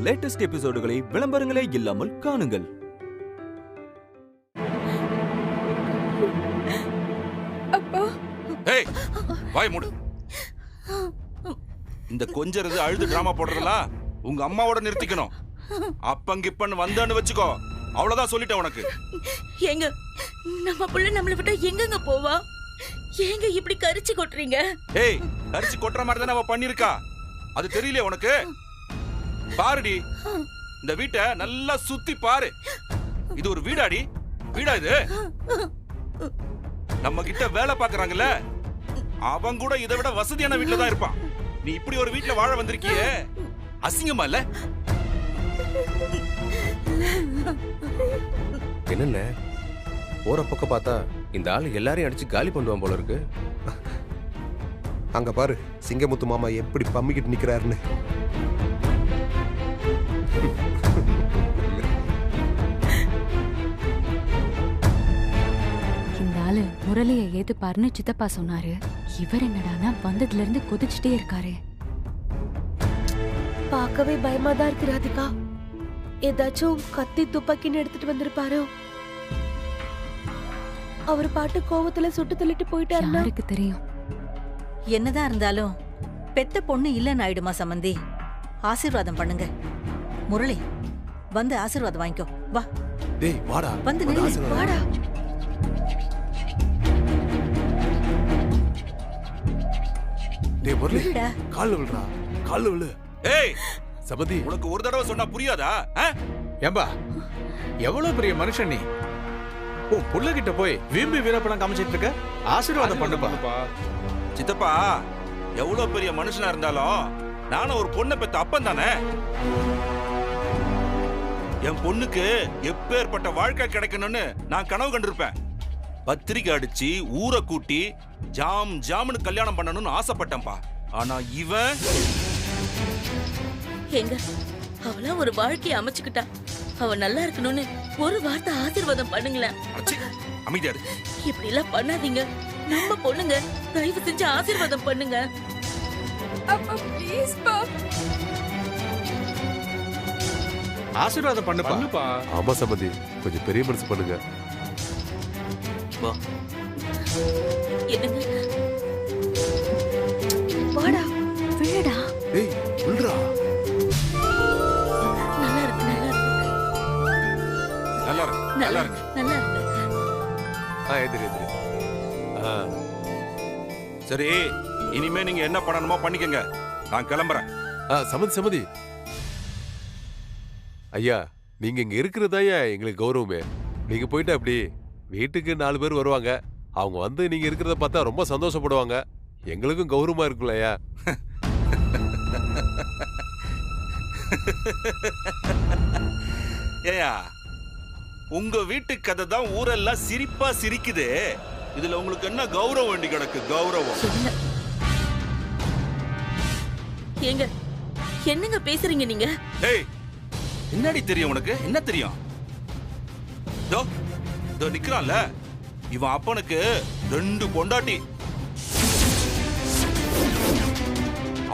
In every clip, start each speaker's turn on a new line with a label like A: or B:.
A: Latest எபிசோடுகளை விளம்பரங்களே இல்லாமல் காணுங்கள்.
B: அப்பா,
C: ஏய் வாய் மூடு. இந்த கொஞ்சறது அழுது டிராமா போடுறதெல்லாம் உங்க அம்மாவோட நிறுத்திக்கணும். அப்பங்கிப்பன்னு வந்தான்னு வச்சுக்கோ, அவ்வளவுதான் சொல்லிட்டேன் உனக்கு.
B: ஏங்க நம்ம புள்ள நம்மள விட்டா எங்கங்க போவா? ஏங்க இப்படி கரிச்சு கொட்டுறீங்க?
C: ஏய், கரிச்சு கொட்டுற மாதிரி தானே அவ பண்ணிருக்கா, அது தெரியல உனக்கு? பாருடி, இந்த வீட்டை நல்லா சுத்தி பாரு. இது ஒரு வீடாடி? வீடா இது? நம்ம கிட்ட வேலை பாக்குறாங்கல்ல, அவன் கூட இதை விட வசதியான வீட்டுல தான் இருப்பான். நீ இப்படி ஒரு வீட்டுல வாழ வந்திருக்கியே, அசிங்கமா இல்ல?
D: என்னென்ன போற பக்கம் பார்த்தா இந்த ஆளு எல்லாரையும் அடிச்சு காலி பண்ணுவான் போல இருக்கு.
E: அங்க பாரு, சிங்கமுத்து மாமா எப்படி பம்மிக்கிட்டு நிக்கிறாருன்னு.
F: இந்த ஆளு முரளிய ஏத்துப்பாருன்னு சித்தப்பா சொன்னாரு. இவர் என்னடானா வந்ததுல இருந்து கொதிச்சுட்டே இருக்காரு.
G: பார்க்கவே பயமா தான் இருக்கு ராதிகா. ஏதாச்சும் கத்தி துப்பாக்கின்னு எடுத்துட்டு வந்திருப்பாரோ? அவர் பாட்டு கோவத்துல சுட்டு தள்ளிட்டு போயிட்டாருன்னா
F: யாருக்கு தெரியும்?
B: என்னதான் இருந்தாலும் பெத்த பொண்ணு இல்லன்னு ஆயிடுமா சம்பந்தி? ஆசீர்வாதம் பண்ணுங்க. முரளி, வந்து ஆசீர்வாதம் வாங்கிக்கோ. வா.
D: டேய் வாடா,
B: வந்து நில்லு.
G: வாடா.
D: டேய் முரளி,
B: விடுடா.
D: கால்ல விழுறா, கால்ல விழு.
C: ஏய்
D: சபதி,
C: உனக்கு ஒரு தடவை சொன்னா புரியாதா?
H: ஏம்பா, எவ்வளவு பெரிய மனுஷன் நீ! ஓ புள்ள கிட்ட போய் வீம்பி வீரப்படம் காமிச்சிட்டு இருக்க. ஆசீர்வாதம் பண்ணுப்பா.
C: சித்தப்பா, எவ்வளவு பெரிய மனுஷனா இருந்தாலும் நானும் ஒரு பொண்ணை பெத்த அப்பன் தானே. என் பொண்ணுக்கு எப்பேற்பட்ட வாழ்க்கை கிடைக்கணும்னு நான் கனவு கண்டிருப்பேன். பத்திரிக்கை அடிச்சு ஊரை கூட்டி ஜாம் ஜாம்னு கல்யாணம் பண்ணணும்னு ஆசைப்பட்டேன்பா. ஆனா இவன்
B: எங்க அவளா ஒரு வாழ்க்கையை அமைச்சுக்கிட்டா. அவ நல்லா இருக்கணும்னு ஒரு வார்த்தை ஆசீர்வாதம் பண்ணுங்களேன்.
C: அமைதியா இரு.
B: இப்படி எல்லாம் பண்ணாதீங்க. நம்ம பொண்ணுங்க, தயவு செஞ்சு ஆசீர்வாதம் பண்ணுங்க. அப்பா ப்ளீஸ் பா.
H: ஆசீர்வாதம் பண்ணுப்பா.
D: ஆமா சபதி, கொஞ்சம் பெரிய மனசு பண்ணுங்க.
B: என்னங்க?
G: வாடா.
F: விழுடா.
D: டேய் விழுறா.
B: நல்லா இருக்கு, நல்லா இருக்கு,
C: நல்லா இருக்கு, நல்லா இருக்கு.
B: நல்லா இருக்கு.
D: எதிரி எதிரி.
C: சரி, இனிமே நீங்க என்ன பண்ணணுமோ பண்ணிக்கங்க. நான் கிளம்புறேன்.
D: சமதி சமதி ஐயா, நீங்க இங்க இருக்கிறதாயா எங்களுக்கு கௌரவமே. நீங்க போயிட்டு அப்படி வீட்டுக்கு 4 பேர் வருவாங்க. அவங்க வந்து நீங்க இருக்கிறத பார்த்தா ரொம்ப சந்தோஷப்படுவாங்க. எங்களுக்கும் கௌரவமா இருக்குல்லையா?
C: ஏயா, உங்க வீட்டு கதை தான் ஊரெல்லாம் சிரிப்பா சிரிக்குது. இதுல உங்களுக்கு என்ன கௌரவம் வேண்டி கிடக்கு? கௌரவம்
B: ஏங்க என்னங்க பேசுறீங்க நீங்க?
C: ஏய், என்னடி தெரியும் உனக்கு? என்ன தெரியும்? இதோ நிக்கிறான்ல, இவன் அப்பனுக்கு 2 பொண்டாட்டி.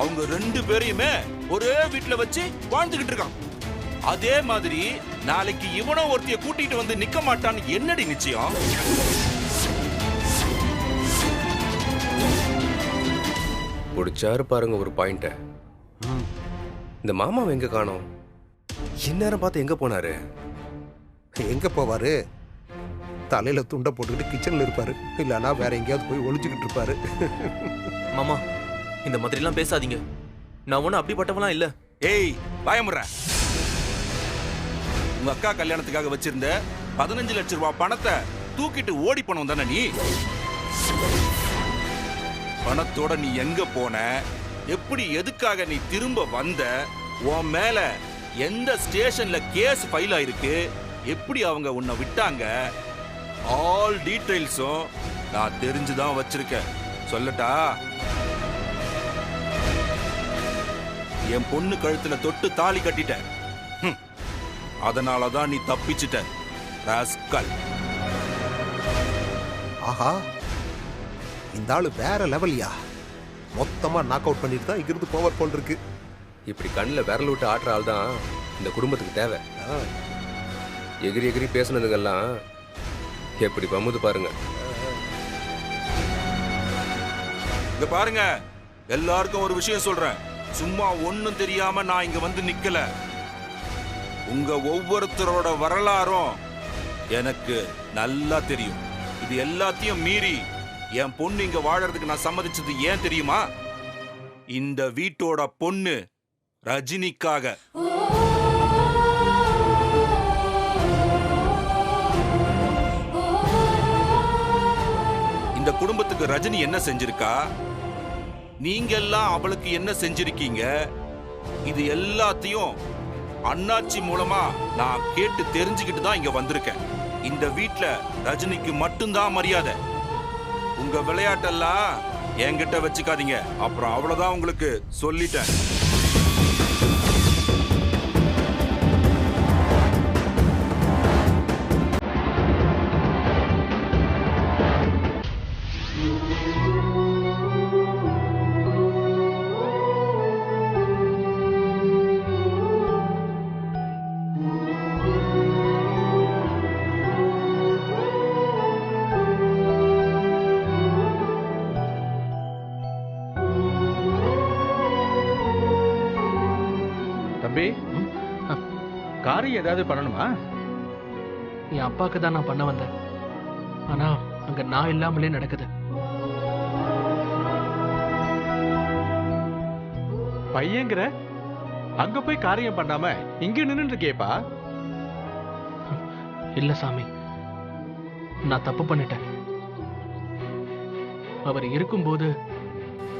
C: அவங்க 2 பேரையுமே ஒரே வீட்டுல வச்சு வாழ்ந்துகிட்டு இருக்கான். அதே மாதிரி நாளைக்கு இவனோ ஒருத்திய கூட்டிட்டு வந்து நிக்க மாட்டான்னு என்னடி நிச்சயம்?
D: பிடிச்சாரு பாருங்க ஒரு பாயிண்ட. இந்த மாமாவை எங்க காணோம்? இந்நேரம் பார்த்து எங்க போனாரு?
E: எங்க போவாரு? தலையில துண்டை போட்டுக்கிட்டு கிச்சன்ல இருப்பாரு, இல்லனா வேற எங்கேயாவது போய் ஒளிஞ்சுக்கிட்டு இருப்பாரு.
I: மாமா, இந்த மாதிரி எல்லாம் பேசாதீங்க. நான் ஒன்னும் அப்படிப்பட்டவனா இல்ல.
C: ஏய் பயமுற. உங்க அக்கா கல்யாணத்துக்காக வச்சிருந்த 15 லட்சம் ரூபாய் பணத்தை தூக்கிட்டு ஓடி போனோம் தானே நீ? பணத்தோட நீ எங்க போன? எப்படி எதுக்காக நீ திரும்ப வந்த? உன் மேல எந்த ஸ்டேஷன்ல கேஸ் ஃபைல் ஆயிருக்கு? எப்படி அவங்க உன்னை விட்டாங்க? ஆல் டீடைல்ஸும் நான் தெரிஞ்சுதான் வச்சிருக்கேன். சொல்லட்டா? என் பொண்ணு கழுத்துல தொட்டு தாலி கட்டிட்ட. அதனாலதான் நீ தப்பிச்சிட்ட ராஸ்கல்.
E: ஆஹா, இந்த ஆளு வேற லெவல்யா. மொத்தமா நாக் அவுட் பண்ணிட்டு தான் இங்கிருந்து போவர் போல் இருக்கு.
D: இப்படி கண்ணில் விரல் விட்டு ஆட்டுற ஆள் தான்
J: இந்த குடும்பத்துக்கு தேவை. எகிரி எகிரி பேசுனதுங்கெல்லாம் எப்படி பமுது பாருங்க.
C: இங்க பாருங்க, எல்லாருக்கும் ஒரு விஷயம் சொல்றேன். சும்மா ஒண்ணும் தெரியாம நான் இங்க வந்து நிக்கல. உங்க ஒவ்வொருத்தரோட வரலாறும் எனக்கு நல்லா தெரியும். இது எல்லாத்தையும் மீறி என் பொண்ணு இங்க வாழறதுக்கு நான் சம்மதிச்சது ஏன் தெரியுமா? இந்த வீட்டோட பொண்ணு ரஜினிக்காக. இந்த குடும்பத்துக்கு ரஜினி என்ன செஞ்சிருக்கா, நீங்க எல்லாம் அவளுக்கு என்ன செஞ்சிருக்கீங்க, இது எல்லாத்தையும் அண்ணாச்சி மூலமா நான் கேட்டு தெரிஞ்சுக்கிட்டு தான் இங்க வந்திருக்கேன். இந்த வீட்ல ரஜினிக்கு மட்டும்தான் மரியாதை. உங்க விளையாட்டெல்லாம் என்கிட்ட வச்சுக்காதீங்க. அப்புறம் அவ்வளவுதான், உங்களுக்கு சொல்லிட்டேன்.
H: தம்பி, காரியம் ஏதாவது பண்ணணுமா?
K: என் அப்பாவுக்கு தான் நான் பண்ண வந்தேன். ஆனா அங்க நான் இல்லாமலே நடக்குது.
H: பையங்கிற அங்க போய் காரியம் பண்ணாம இங்க நின்று இருக்கேப்பா.
K: இல்ல சாமி, நான் தப்பு பண்ணிட்டேன். அவர் இருக்கும்போது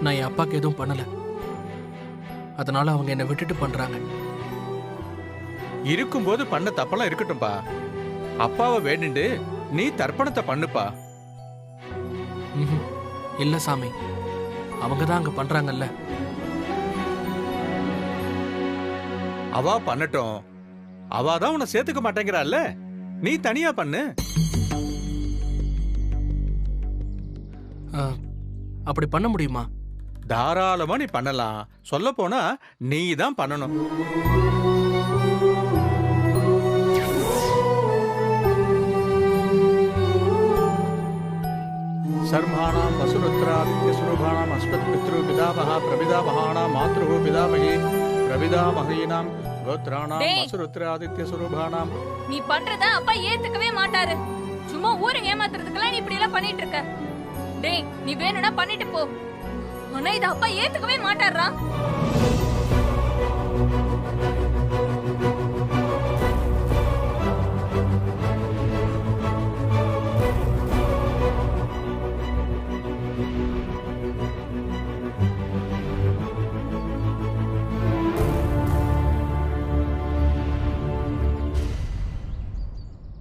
K: நான் என் அப்பாவுக்கு எதுவும் பண்ணல. அதனால அவங்க என்னை விட்டுட்டு பண்றாங்க.
H: இருக்கும்போது பண்ண தப்பெல்லாம் இருக்கட்டும்பா. அப்பாவை வேண்டிண்டு நீ தர்ப்பணத்தை பண்ணுப்பா.
K: இல்ல சாமி, அவங்க தான் அங்க பண்றாங்கல்ல.
H: அவா பண்ணட்டும். அவா தான் உன்னை சேர்த்துக்க மாட்டேங்கிறாள்ல, நீ தனியா பண்ணு.
K: அப்படி பண்ண முடியுமா?
H: தாராளமா நீ பண்ணலாம். சொல்ல போனா நீ தான் பண்ணணும். சர்மானாம் வசுருத்ராதித்ய சுரூபானாம் அஸ்மத் பித்ரு பிதாமஹா பிரபிதாமஹானாம் மாத்ருஹு பிதாமஹி பிரபிதாமஹீனாம் கோத்ராணாம் வசுருத்ராதித்ய சுரூபானாம்.
L: நீ பண்றத அப்பா ஏத்துக்கவே மாட்டாரு. சும்மா ஊரை ஏமாத்துறதுக்கெல்லாம் நீ இப்படி எல்லாம் பண்ணிட்டு இருக்க. டேய், நீ வேணும்னா பண்ணிட்டு போ. ஆனா இத அப்பா ஏத்துக்கவே மாட்டாரா?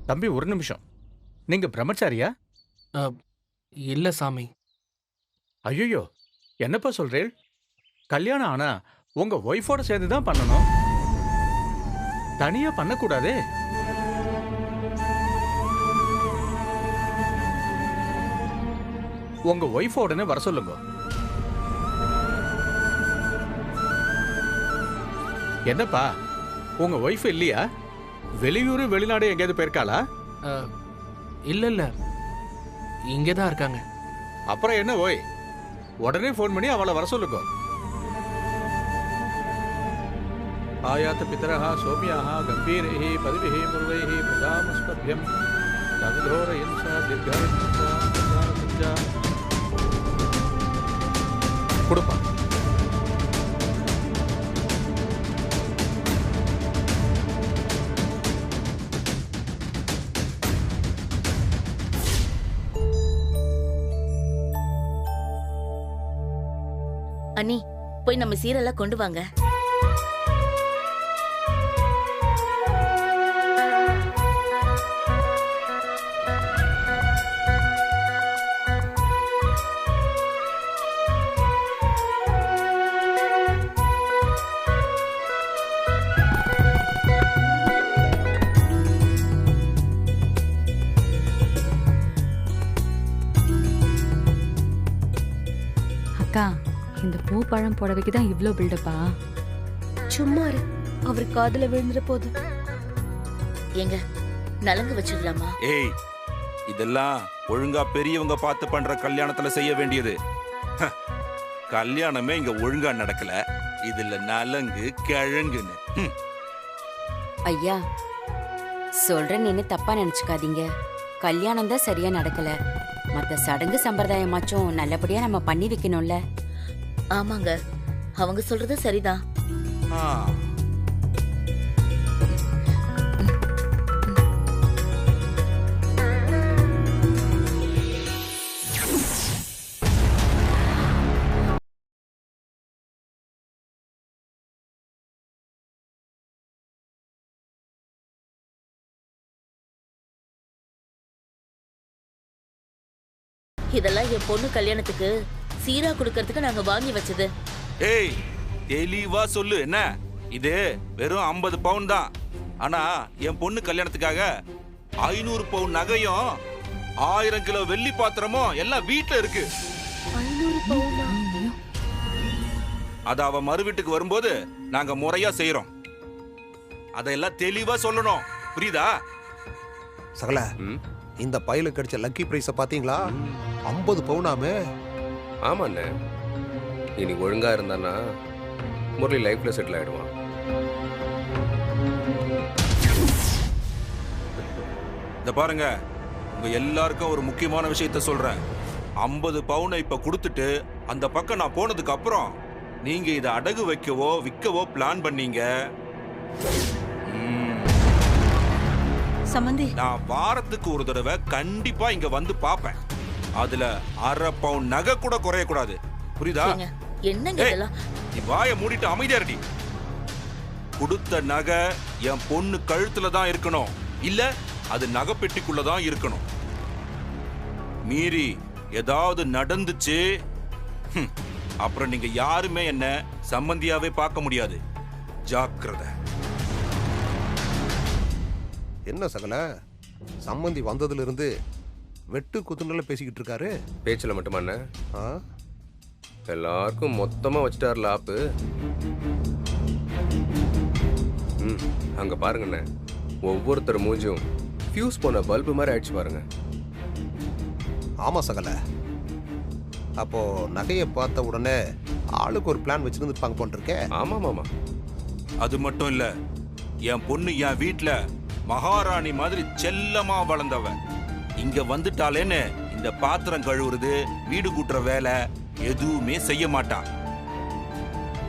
H: தம்பி, ஒரு நிமிஷம். நீங்க பிரம்மச்சாரியா?
K: இல்ல சாமி.
H: ஐயோ, என்னப்பா சொல்றேன்? கல்யாணம் ஆனா உங்க ஒய்ஃபோட சேர்ந்து தான் பண்ணணும், தனியா பண்ணக்கூடாதே. உங்க ஒய்ஃபோடனே வர சொல்லுங்க. என்னப்பா, உங்க ஒய்ஃப் இல்லையா? வெளியூரு வெளிநாடு எங்கேயாவது போயிருக்காளா?
K: இல்ல இல்ல, இங்கதான் இருக்காங்க.
H: அப்புறம் என்ன ஓய், உடனே போன் பண்ணி அவளை வர சொல்லுங்க. ஆயாத்த பிதரஹா சோமியாஹா கம்பீரைஹி பதவிஹி முர்வைஹி பிரஜாமஸ்பத்யம் தவிதோரயன்சா தீர்காயுஷ்சா பிரஜானசஞ்சா. கொடுப்பா.
M: அண்ணி, போய் நம்ம சீரெல்லாம் கொண்டு வாங்க.
F: அக்கா, இந்த பூ பழம் புடவைக்கு தான் இவ்ளோ பில்டப்பா?
G: சும்மா இரு. அவர் காதுல விழுந்துற போது.
M: எங்க நலங்கு வச்சிடலாமா?
C: ஏய், இதெல்லாம் ஒழுங்கா பெரியவங்க பார்த்து பண்ற கல்யாணத்துல செய்ய வேண்டியது. கல்யாணமே இங்க ஒழுங்கா நடக்கல, இதுல நலங்கு கிழங்குன்னு.
N: ஐயா சொல்றேன்னு தப்பா நினைச்சுக்காதீங்க. கல்யாணம் தான் சரியா நடக்கல, மத்த சடங்கு சம்பிரதாயமாச்சும் நல்லபடியா நம்ம பண்ணி வைக்கணும்ல.
M: ஆமாங்க, அவங்க சொல்றது சரிதான். இதெல்லாம் என் பொண்ணு கல்யாணத்துக்கு சீரா குடுக்கறதுக்கு நாங்க வாங்கி வச்சது.
C: ஏய், தெளிவா சொல்லு. என்ன இது? வெறும் 50 பவுன் தான். ஆனா என் பொண்ணு கல்யாணத்துக்காக 500 பவுன் நகையும் 1000 கிலோ வெள்ளி பாத்திரமும் எல்லாம் வீட்டுல இருக்கு.
G: 500 பவுனா?
C: அத அவ மறு வீட்டுக்கு வரும்போது நாங்க முறையா செய்யறோம். அதெல்லாம் தெளிவா சொல்லணும், புரியுதா?
E: சகல, இந்த பையில கிடைச்ச லக்கி பிரைஸ பாத்தீங்களா? 50 பவுனாமே.
J: ஆமாண்ணே, இனி ஒழுங்கா இருந்தானா முரளி லைஃப்ல செட்டில் ஆயிடுவான்.
C: இத பாருங்க, உங்க எல்லாருக்கும் ஒரு முக்கியமான விஷயத்த சொல்றேன். 50 பவுனை இப்ப கொடுத்துட்டு அந்த பக்கம் நான் போனதுக்கு அப்புறம் நீங்க இதை அடகு வைக்கவோ விற்கவோ பிளான் பண்ணீங்க.
B: சம்பந்தி,
C: நான் வாரத்துக்கு ஒரு தடவை கண்டிப்பா இங்க வந்து பாப்பேன். அதுல 1/2 பவுன் நகை கூட குறைய கூடாது, புரியுதா?
M: என்னங்க இதெல்லாம்?
C: நீ வாயை மூடிட்டு அமைதியா இருடி. கொடுத்த நகை என் பொண்ணு கழுத்துல தான் இருக்கணும், இல்ல அது நகை பெட்டிக்குள்ள தான் இருக்கணும். மீறி ஏதாவது நடந்துச்சு அப்புறம் நீங்க யாருமே என்ன சம்பந்தியாவே பார்க்க முடியாது. ஜாக்கிரதை.
E: என்ன சகல, சம்பந்தி வந்ததுல இருந்து வெட்டு குத்துனால பேசிக்கிட்டு இருக்காரு.
J: பேச்சில் மட்டுமா? எல்லாருக்கும் மொத்தமா வச்சுட்டார்ல ஆப்பு. அங்க பாருங்கண்ணே, ஒவ்வொருத்தர் மூஞ்சும் ஃபியூஸ் போன பல்பு மாதிரி ஆயிடுச்சு பாருங்க.
E: ஆமா சகல, அப்போ நகையை பார்த்த உடனே ஆளுக்கு ஒரு பிளான் வச்சிருந்துருப்பாங்க போன்றிருக்கே.
J: ஆமா மாமா.
C: அது மட்டும் இல்ல, என் பொண்ணு என் வீட்டுல மகாராணி மாதிரி செல்லமா வளர்ந்தவ. இங்க வந்துட்டாலேன்னு இந்த பாத்திரம் கழுவுறது, வீடு கூட்டுற வேலை எதுவுமே செய்ய மாட்டான்.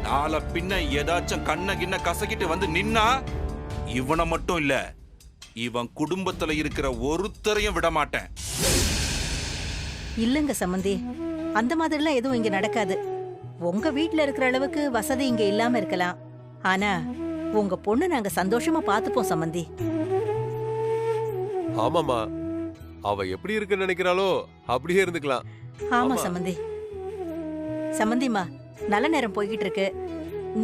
C: நாளை பின்ன ஏதாச்சும் கண்ண கிண்ண கசக்கிட்டு வந்து நின்னா இவனை மட்டும் இல்ல, இவன் குடும்பத்துல இருக்கிற ஒருத்தரையும் விட மாட்டேன்.
B: இல்லங்க சம்பந்தி, அந்த மாதிரிலாம் எதுவும் இங்க நடக்காது. உங்க வீட்டுல இருக்கிற அளவுக்கு வசதி இங்க இல்லாம இருக்கலாம், ஆனா உங்க பொண்ணு நாங்க சந்தோஷமா பாத்துப்போம் சம்பந்தி.
D: ஆமாமா, அவ எப்படி இருக்குன்னு நினைக்கிறாளோ அப்படியே இருந்துக்கலாம்.
B: ஆமா சம்பந்தி. சம்பந்திமா, நல்ல நேரம் போய்கிட்டு இருக்கு,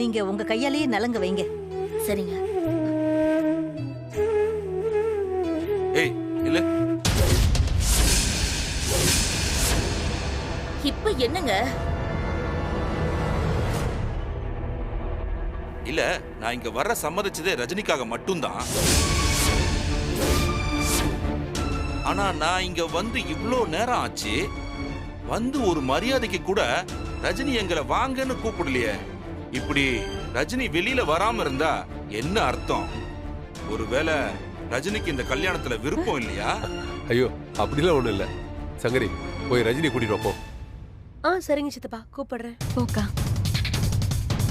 B: நீங்க உங்க கையாலேயே நலங்க வைங்க.
M: சரிங்க.
C: ஏய் இல்ல,
M: இப்ப என்னங்க?
C: இல்ல, நான் இங்க வர சம்மதிச்சதே ரஜினிக்காக மட்டும்தான். ஆனா நான் இங்க வந்து இவ்ளோ நேரம் ஆச்சு, வந்து ஒரு மரியாதைக்கு கூட ரஜினி எங்களை வாங்கன்னு கூப்பிடலையே. இப்படி ரஜினி வெளியில வராம இருந்தா என்ன அர்த்தம்? ஒருவேளை ரஜினிக்கு இந்த கல்யாணத்துல விருப்பம் இல்லையா?
D: ஐயோ, அப்படிலாம் ஒண்ணும் இல்ல. சங்கரி, போய் ரஜினி கூட்டிட்டு போ.
G: சரிங்க சித்தப்பா, கூப்பிடுறேன்.
F: போக்கா,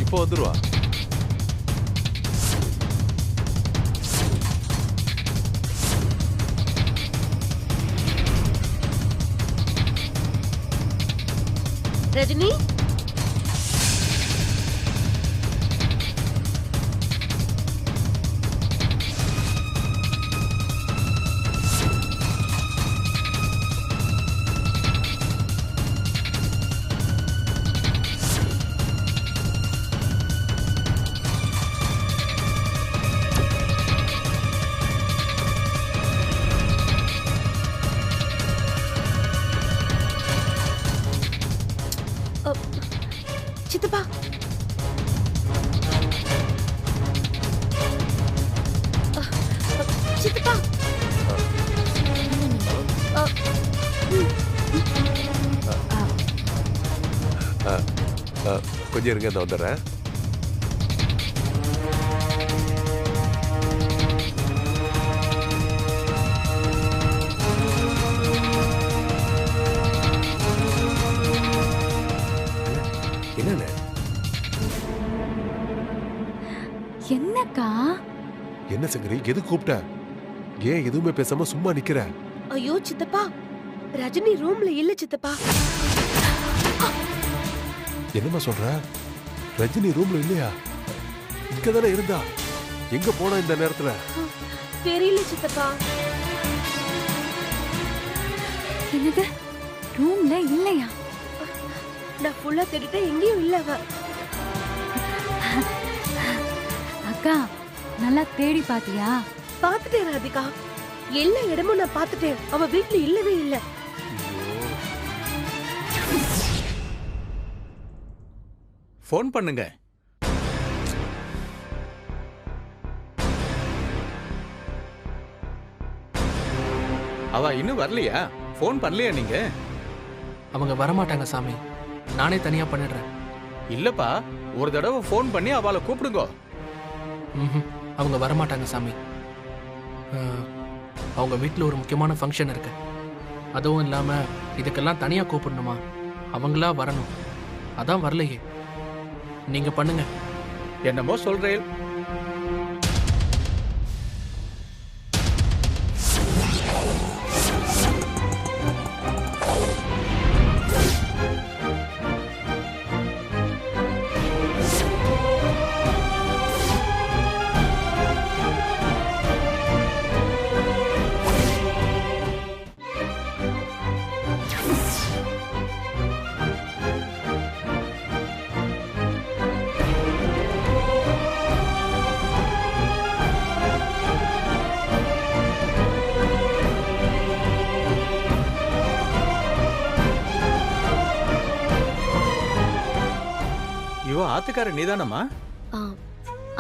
D: இப்போ வந்துருவா.
G: ரஜினி,
D: கொஞ்சம் இருங்க, இந்த வந்துடுறேன். என்னண்ணே?
F: என்னக்கா?
D: என்ன சங்கரி, எது கூப்பிட்ட? ஏன் எதுவுமே பேசாம சும்மா நிக்கிற?
G: ஐயோ சித்தப்பா, ரஜினி ரூம்ல இல்ல சித்தப்பா.
D: என்னம்மா சொல்ற? ரஜினி ரூம்ல இல்லையா? இங்கதானே இருந்தா. எங்க போனா இந்த நேரத்துல?
G: தெரியல சித்தப்பா.
F: என்னது? ரூம்ல இல்லையா?
G: நான் ஃபுல்லா தேடிட்டேன், எங்கேயும் இல்ல அவ.
F: அக்கா, நல்லா தேடி பாத்தியா?
G: பாத்துட்டேன் ராதிகா, எல்லா இடமும் நான் பாத்துட்டேன். அவ வீட்ல இல்லவே இல்ல.
H: ஃபோன் பண்ணுங்க. அவ இன்னும் வரலையா? ஃபோன் பண்ணலையா நீங்க?
K: அவங்க வரமாட்டாங்க சாமி, நானே தனியா பண்ணிடுறேன்.
H: இல்லப்பா, ஒரு தடவை ஃபோன் பண்ணி அவளை கூப்பிடுங்க.
K: அவங்க வரமாட்டாங்க சாமி. அவங்க வீட்டில் ஒரு முக்கியமான ஃபங்க்ஷன் இருக்கு. அதுவும் இல்லாம இதுக்கெல்லாம் தனியா கூப்பிடணுமா? அவங்களா வரணும். அதான் வரலையே. நீங்க பண்ணுங்க.
H: என்னமோ சொல்றேன். இவ ஆத்துக்கார நீதானம்மா?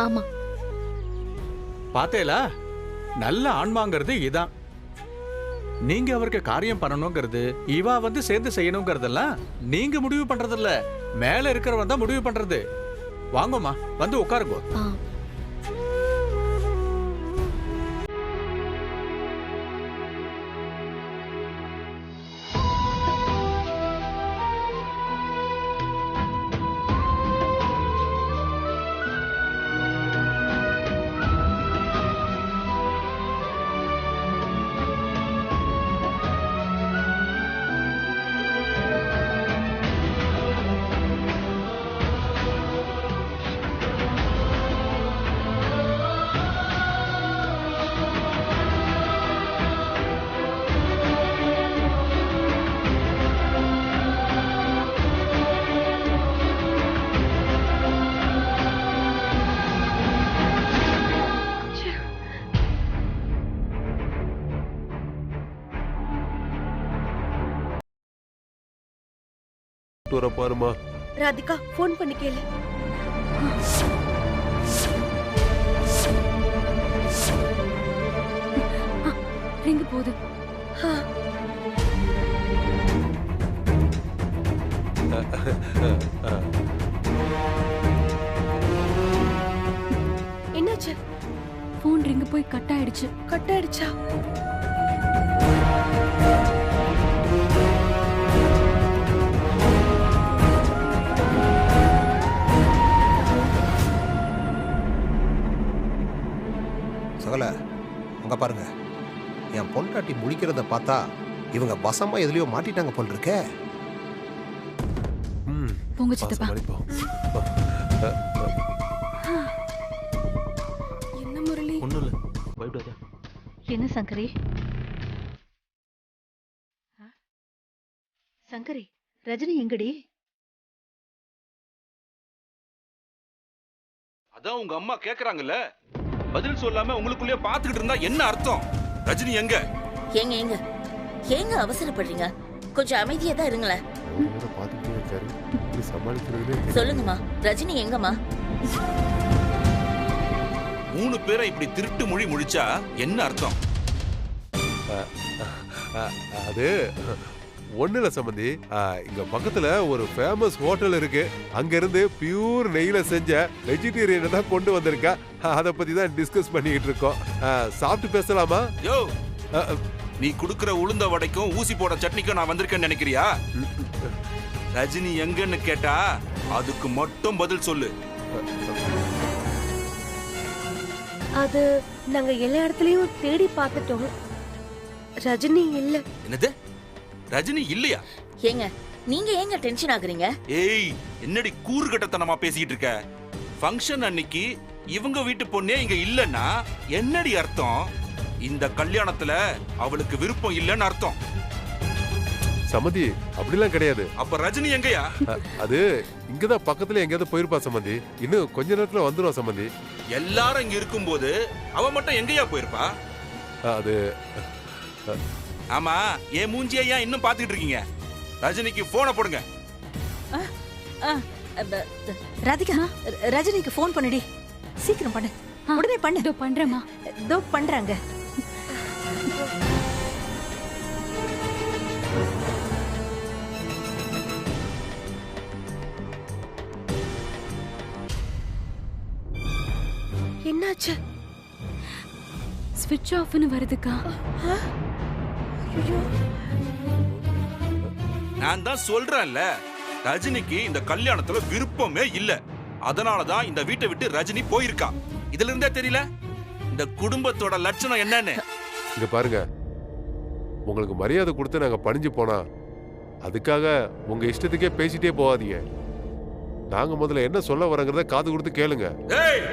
G: ஆமா.
H: பாத்தேலா, நல்ல ஆன்மாங்கிறது இதான். நீங்க அவருக்கு காரியம் பண்ணணுங்கிறது, இவா வந்து சேர்ந்து செய்யணுங்கிறதெல்லாம் நீங்க முடிவு பண்றதில்ல, மேல இருக்கிறவன் தான் முடிவு பண்றது. வாங்கம்மா, வந்து உட்காருங்க.
D: வர பாருமா.
G: ராதிகா, ஃபோன் பண்ணி கேளு.
F: ரிங் போகுது.
G: என்னாச்சு?
F: ஃபோன் ரிங் போய் கட் ஆயிடுச்சு.
G: கட் ஆயிடுச்சா?
E: சகல, அங்க பாருங்க. என் பொண்டாட்டி முடிக்கிறத பார்த்தா இவங்க வசமா எதுலயோ மாட்டிட்டாங்க போல் இருக்கே.
F: போங்க சித்தப்பா.
G: என்ன முரளி?
I: ஒண்ணும் இல்ல, பயப்படாத.
B: என்ன சங்கரி? சங்கரி, ரஜினி எங்கடி?
C: அதான் உங்க அம்மா கேக்குறாங்கல்ல, பதில் சொல்லாம உங்களுக்குள்ளே பாத்துக்கிட்டு இருந்தா என்ன அர்த்தம்? ரஜினி எங்க?
M: ஏங்க ஏங்க அவசரப்படுறீங்க? கொஞ்சம் அமைதியா தான் இருங்களேன். சொல்லுங்கம்மா, ரஜினி எங்கம்மா?
C: 3 பேரை இப்படி திருட்டு மொழி முழிச்சா என்ன அர்த்தம்?
D: அது ஒண்ணு இல்ல சம்பந்தி, இங்க பக்கத்துல ஒரு ஃபேமஸ் ஹோட்டல் இருக்கு. அங்க இருந்து பியூர் நெய்ல செஞ்ச வெஜிடேரியன் தான் கொண்டு வந்திருக்கா. அத பத்தி தான் டிஸ்கஸ் பண்ணிட்டு இருக்கோம். சாப்பிட்டு பேசலாமா?
C: யோ, நீ குடுக்குற உளுந்த வடைக்கும் ஊசி போட சட்னிக்கும் நான் வந்திருக்கேன்னு நினைக்கிறியா? ரஜினி எங்கன்னு கேட்டா அதுக்கு மட்டும் பதில் சொல்லு.
G: அது நாங்க எல்லா இடத்துலயும் தேடி பார்த்துட்டோம். ரஜினி இல்ல.
C: என்னது? ரஜினி இல்லையா?
M: ஏங்க நீங்க ஏங்க டென்ஷன் ஆகுறீங்க?
C: ஏய், என்னடி கூறுகட்டத்தனமா பேசிட்டு இருக்க? ஃபங்க்ஷன் அன்னைக்கு இவங்க வீட்டு பொண்ணே இங்க இல்லன்னா என்னடி அர்த்தம்? இந்த கல்யாணத்துல அவளுக்கு விருப்பம் இல்லன்னு அர்த்தம்.
D: சம்பந்தி, அப்படிலாம் கிடையாது.
C: அப்ப ரஜினி எங்கயா?
D: அது இங்கதான் பக்கத்துல எங்கேயாவது போயிருப்பா சம்பந்தி. இன்னும் கொஞ்ச நேரத்துல வந்துடும் சம்பந்தி.
C: எல்லாரும் இங்க இருக்கும்போது அவ மட்டும் எங்கயா போயிருப்பா?
D: அது
C: ஆமா, என் மூஞ்சியை ஏன் இன்னும் பாத்துக்கிட்டு இருக்கீங்க? ரஜினிக்கு போனை போடுங்க.
B: ராதிகா, ரஜினிக்கு போன் பண்ணுடி. சீக்கிரம் பண்ணு. உடனே பண்ணு.
F: இதோ பண்றேம்மா.
B: இதோ பண்றாங்க.
G: என்னாச்சு?
F: ஸ்விட்ச் ஆஃப்னு வருதுக்கா.
C: நான் தான் சொல்றேன்ல, ரஜினிக்கு இந்த கல்யாணத்துல விருப்பமே இல்ல. அதனாலதான் இந்த வீட்டை விட்டு ரஜினி போயிருக்கா. இதுல இருந்தே தெரியல இந்த குடும்பத்தோட லட்சணம் என்னன்னு.
D: இங்க பாருங்க, உங்களுக்கு மரியாதை கொடுத்து நாங்க பணிஞ்சு போனா அதுக்காக உங்க இஷ்டத்துக்கே பேசிட்டே போகாதீங்க. நாங்க முதல்ல என்ன சொல்ல வரங்கிறத காது கொடுத்து கேளுங்க.
C: ஏய்,